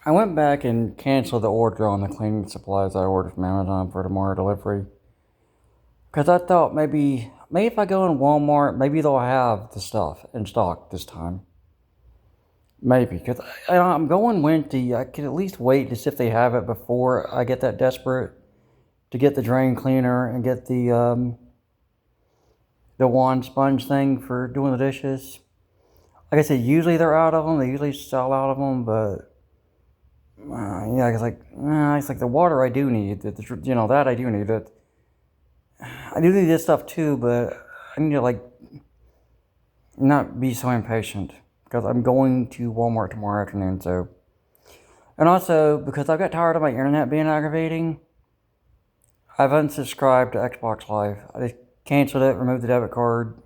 I went back and canceled the order on the cleaning supplies I ordered from Amazon for tomorrow delivery. Because I thought maybe if I go in Walmart, maybe they'll have the stuff in stock this time. Maybe. Because I'm going Wednesday. I could at least wait to see if they have it before I get that desperate to get the drain cleaner and get the wand sponge thing for doing the dishes. Like I said, usually they're out of them. They usually sell out of them, but yeah, it's like the water I do need. That I do need. That I do need this stuff too, but I need to not be so impatient because I'm going to Walmart tomorrow afternoon. So, and also because I've got tired of my internet being aggravating, I've unsubscribed to Xbox Live. I just canceled it, removed the debit card,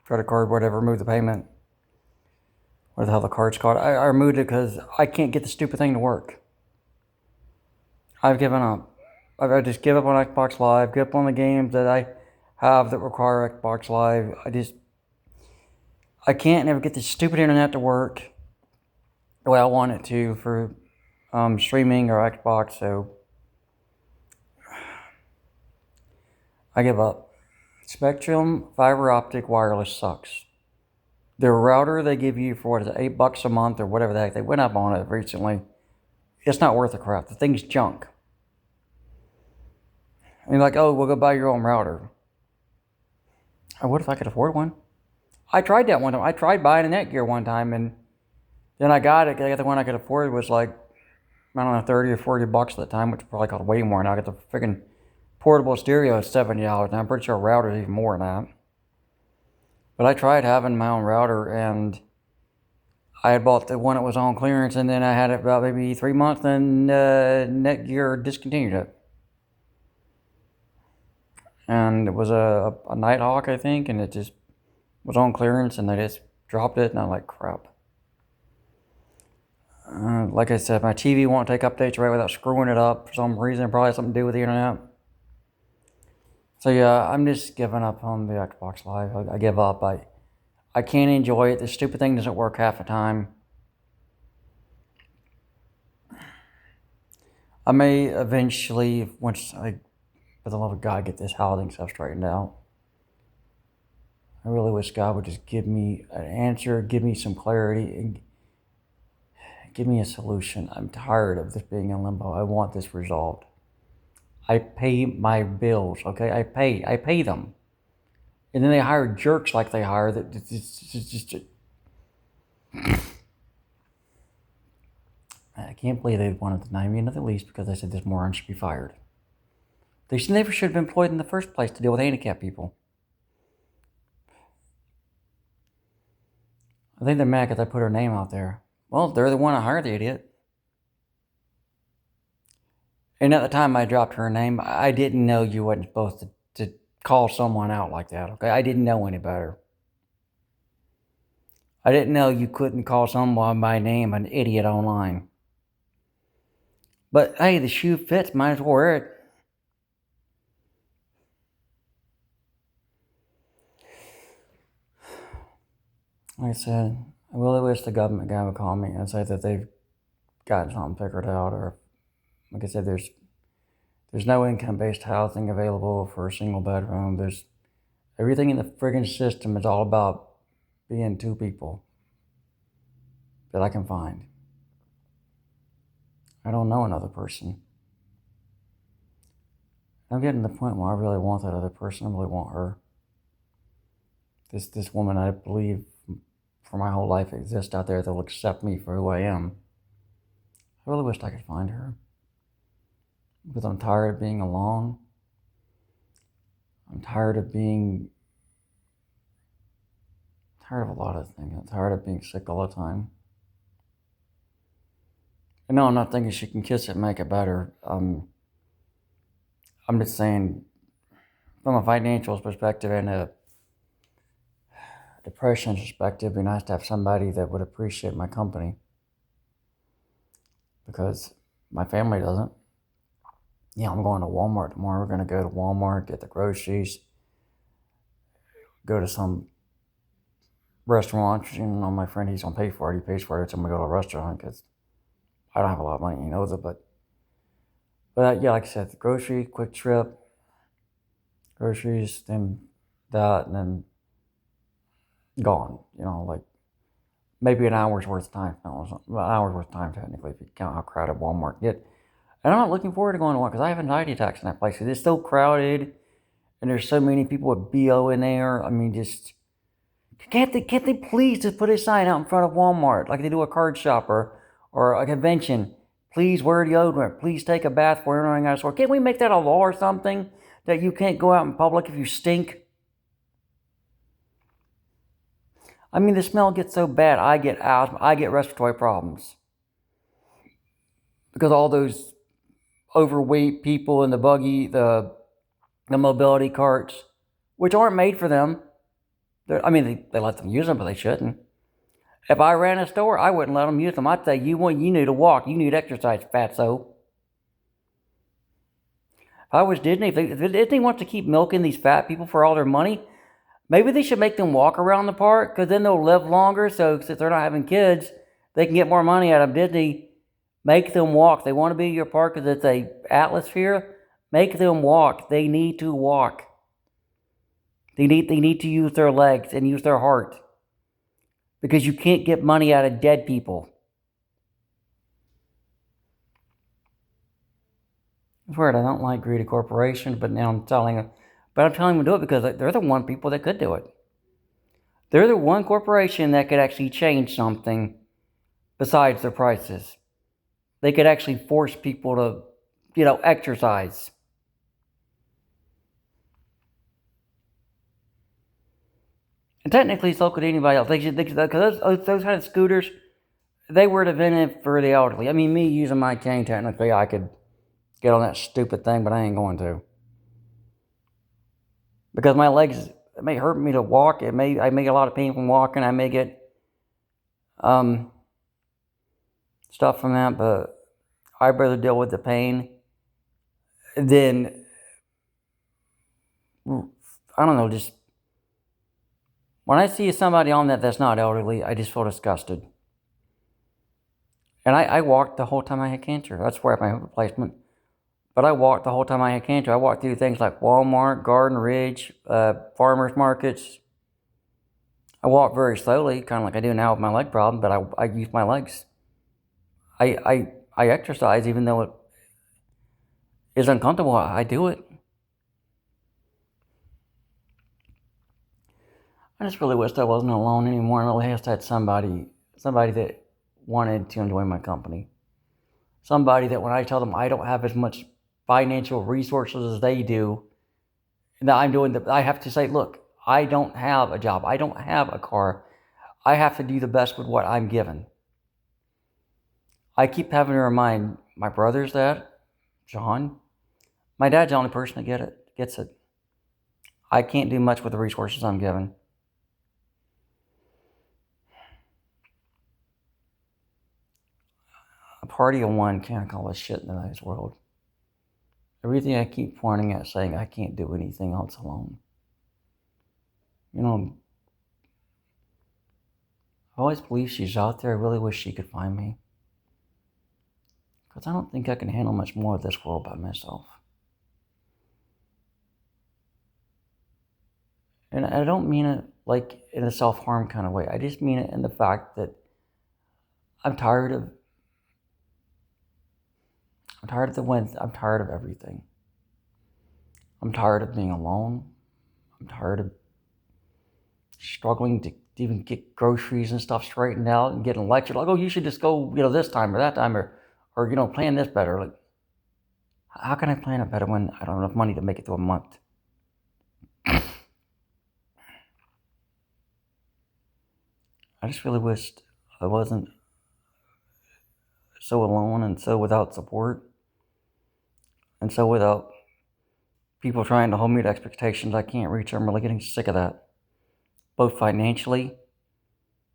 credit card, whatever, removed the payment. What the hell the card's called? I removed it because I can't get the stupid thing to work. I've given up. I just give up on Xbox Live, give up on the games that I have that require Xbox Live. I can't never get this stupid internet to work the way I want it to for streaming or Xbox, so I give up. Spectrum fiber optic wireless sucks. The router they give you for $8 a month or whatever the heck, they went up on it recently. It's not worth the crap. The thing's junk. And you're like, oh, we'll go buy your own router. What if I could afford one? I tried that one time. I tried buying a Netgear one time, and then I got it. I got the one I could afford. It was like, I don't know, 30 or 40 bucks at the time, which probably cost way more now. I got the freaking portable stereo at $70, and I'm pretty sure a router is even more than that. But I tried having my own router, and I had bought the one that was on clearance, and then I had it about maybe 3 months, and Netgear discontinued it. And it was a Nighthawk, I think, and it just was on clearance, and they just dropped it, and I'm like, crap. Like I said, my TV won't take updates right without screwing it up for some reason. Probably something to do with the internet. So yeah, I'm just giving up on the Xbox Live. I give up. I can't enjoy it. The stupid thing doesn't work half the time. I may eventually, once I, for the love of God, get this housing stuff straightened out. I really wish God would just give me an answer, give me some clarity, and give me a solution. I'm tired of this being in limbo. I want this resolved. I pay my bills, okay? I pay them. And then they hire jerks like they hire that just I can't believe they wanted to deny me another lease because they said this moron should be fired. They never should have been employed in the first place to deal with handicapped people. I think they're mad because I put her name out there. Well, they're the one that hired the idiot. And at the time I dropped her name, I didn't know you wasn't supposed to call someone out like that, okay? I didn't know any better. I didn't know you couldn't call someone by name an idiot online. But hey, the shoe fits, might as well wear it. Like I said, I really wish the government guy would call me and say that they've got something figured out, or like I said, there's no income-based housing available for a single bedroom. There's everything in the friggin' system is all about being two people that I can find. I don't know another person. I'm getting to the point where I really want that other person. I really want her. This woman I believe for my whole life exists out there that will accept me for who I am. I really wished I could find her. Because I'm tired of being alone. I'm tired of a lot of things. I'm tired of being sick all the time. And no, I'm not thinking she can kiss it and make it better. I'm just saying, from a financial perspective and a depression perspective, it'd be nice to have somebody that would appreciate my company. Because my family doesn't. Yeah, I'm going to Walmart tomorrow. We're going to go to Walmart, get the groceries, go to some restaurant. My friend, he's going to pay for it. He pays for it. So I'm going to go to a restaurant because I don't have a lot of money, he knows it, but yeah, like I said, the grocery, quick trip, groceries, then that, and then gone. Like maybe an hour's worth of time. No, an hour's worth of time technically, if you count how crowded Walmart get. And I'm not looking forward to going to Walmart because I have anxiety attacks in that place. It's so crowded, and there's so many people with BO in there. I mean, just can't they please just put a sign out in front of Walmart like they do a card shop or a convention? Please wear deodorant. Please take a bath before entering our store. Can't we make that a law or something that you can't go out in public if you stink? I mean, the smell gets so bad, I get asthma, I get respiratory problems because all those overweight people in the buggy, the mobility carts, which aren't made for them. I mean, they let them use them, but they shouldn't. If I ran a store, I wouldn't let them use them. I'd say, you need to walk. You need exercise, fatso. If I was Disney, if Disney wants to keep milking these fat people for all their money, maybe they should make them walk around the park because then they'll live longer. So since they're not having kids, they can get more money out of Disney. Make them walk. They want to be your park because it's a atmosphere. Make them walk. They need to walk. They need to use their legs and use their heart. Because you can't get money out of dead people. It's weird. I don't like greedy corporations, but now I'm telling them to do it because they're the one people that could do it. They're the one corporation that could actually change something besides their prices. They could actually force people to, exercise. And technically, so could anybody else. Because those kind of scooters, they were invented for the elderly. I mean, me using my cane, technically, I could get on that stupid thing, but I ain't going to. Because my legs, it may hurt me to walk. I may get a lot of pain from walking. I may get stuff from that, but I'd rather deal with the pain than, I don't know, just when I see somebody on that's not elderly, I just feel disgusted. And I walked the whole time I had cancer. That's where I had my hip replacement. But I walked the whole time I had cancer. I walked through things like Walmart, Garden Ridge, farmers markets. I walked very slowly, kind of like I do now with my leg problem, but I use my legs. I exercise even though it is uncomfortable. I do it. I just really wished I wasn't alone anymore. I really just had somebody that wanted to enjoy my company. Somebody that when I tell them I don't have as much financial resources as they do, that I have to say, look, I don't have a job. I don't have a car. I have to do the best with what I'm given. I keep having to remind my brothers that, John, my dad's the only person that gets it. I can't do much with the resources I'm given. A party of one can't call this shit in today's world. Everything I keep pointing at saying I can't do anything else alone. I always believe she's out there. I really wish she could find me. Because I don't think I can handle much more of this world by myself. And I don't mean it like in a self-harm kind of way. I just mean it in the fact that I'm tired of the wins. I'm tired of everything. I'm tired of being alone. I'm tired of struggling to even get groceries and stuff straightened out and getting lectured like, oh, you should just go, this time or that time or plan this better. Like, how can I plan it better when I don't have enough money to make it through a month? I just really wished I wasn't so alone and so without support and so without people trying to hold me to expectations I can't reach. I'm really getting sick of that. Both financially,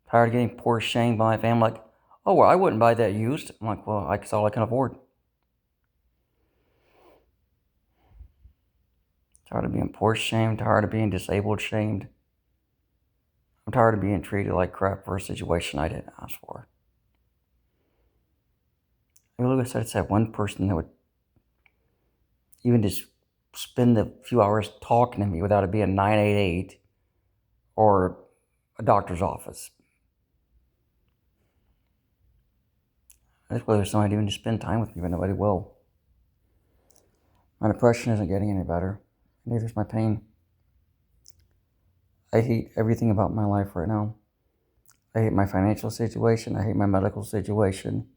tired of getting poor shamed by my family. Like, oh, well, I wouldn't buy that used. I'm like, well, that's all I can afford. Tired of being poor shamed, tired of being disabled shamed. I'm tired of being treated like crap for a situation I didn't ask for. I really wish I just had one person that would even just spend a few hours talking to me without it being 988 or a doctor's office. I just wish somebody even to spend time with me, but nobody will. My depression isn't getting any better. Neither is my pain. I hate everything about my life right now. I hate my financial situation. I hate my medical situation.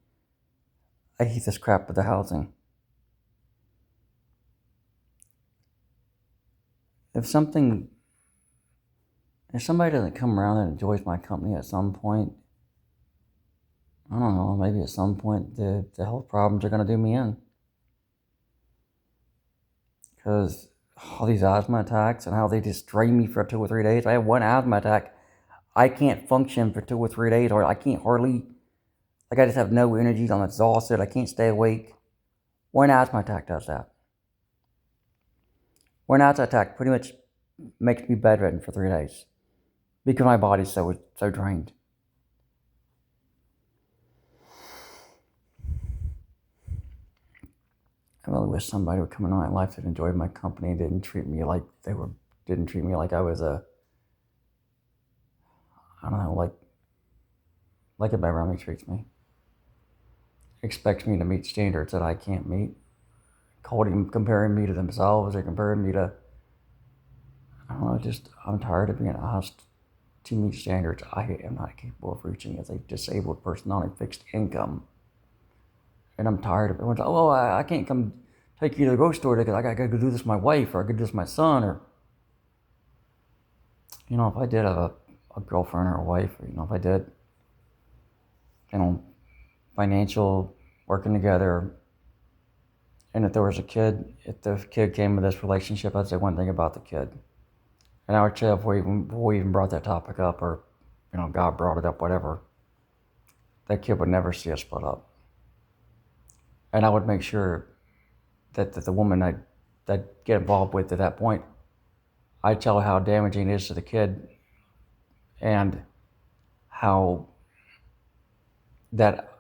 I hate this crap with the housing. If somebody doesn't come around and enjoys my company at some point, I don't know, maybe at some point the health problems are going to do me in. Because all these asthma attacks and how they just drain me for 2 or 3 days. I have one asthma attack. I can't function for 2 or 3 days, or I can't hardly, like I just have no energy. I'm exhausted. I can't stay awake. One asthma attack does that. One asthma attack pretty much makes me bedridden for 3 days because my body's so drained. I really wish somebody would come into my life that enjoyed my company and didn't treat me like I was I don't know, like everybody around me treats me. Expects me to meet standards that I can't meet. Comparing me to themselves or comparing me to, I don't know, I'm tired of being asked to meet standards I am not capable of reaching as a disabled person on a fixed income. And I'm tired of everyone's, oh, I can't come take you to the grocery store because I got to go do this with my wife, or I got to do this with my son, or, if I did have a girlfriend or a wife, or, if I did, financial, working together, and if there was a kid, if the kid came with this relationship, I'd say one thing about the kid. And I would say before we even brought that topic up, or, God brought it up, whatever, that kid would never see us split up. And I would make sure that the woman I'd get involved with at that point, I'd tell her how damaging it is to the kid and how that,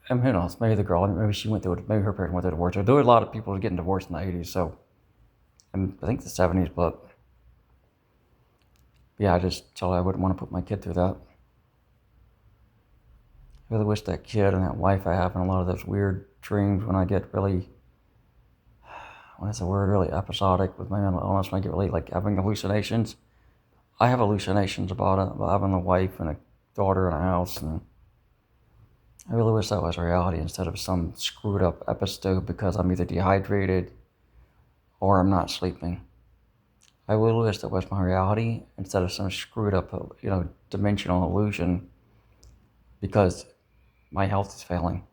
and who knows, maybe the girl, maybe she went through it, maybe her parents went through a divorce. There were a lot of people getting divorced in the 80s, so, and I think the 70s, but yeah, I just tell her I wouldn't want to put my kid through that. I really wish that kid and that wife I have in a lot of those weird dreams when I get really, when it's a word, really episodic with my mental illness, when I get really like having hallucinations. I have hallucinations about it, about having a wife and a daughter and a house, and I really wish that was reality instead of some screwed up episode because I'm either dehydrated or I'm not sleeping. I really wish that was my reality instead of some screwed up, dimensional illusion because my health is failing.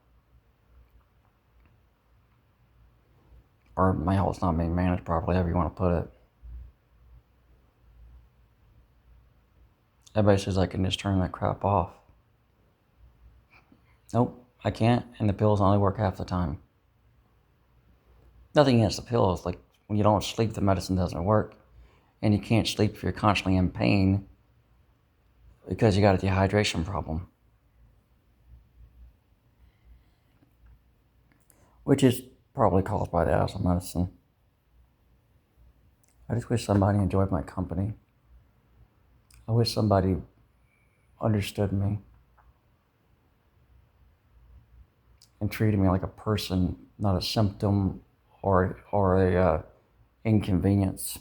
Or my health's not being managed properly, however you want to put it. Everybody says I can just turn that crap off. Nope, I can't, and the pills only work half the time. Nothing against the pills, like when you don't sleep, the medicine doesn't work, and you can't sleep if you're constantly in pain because you got a dehydration problem. Which is probably caused by the asthma medicine. I just wish somebody enjoyed my company. I wish somebody understood me and treated me like a person, not a symptom or a inconvenience.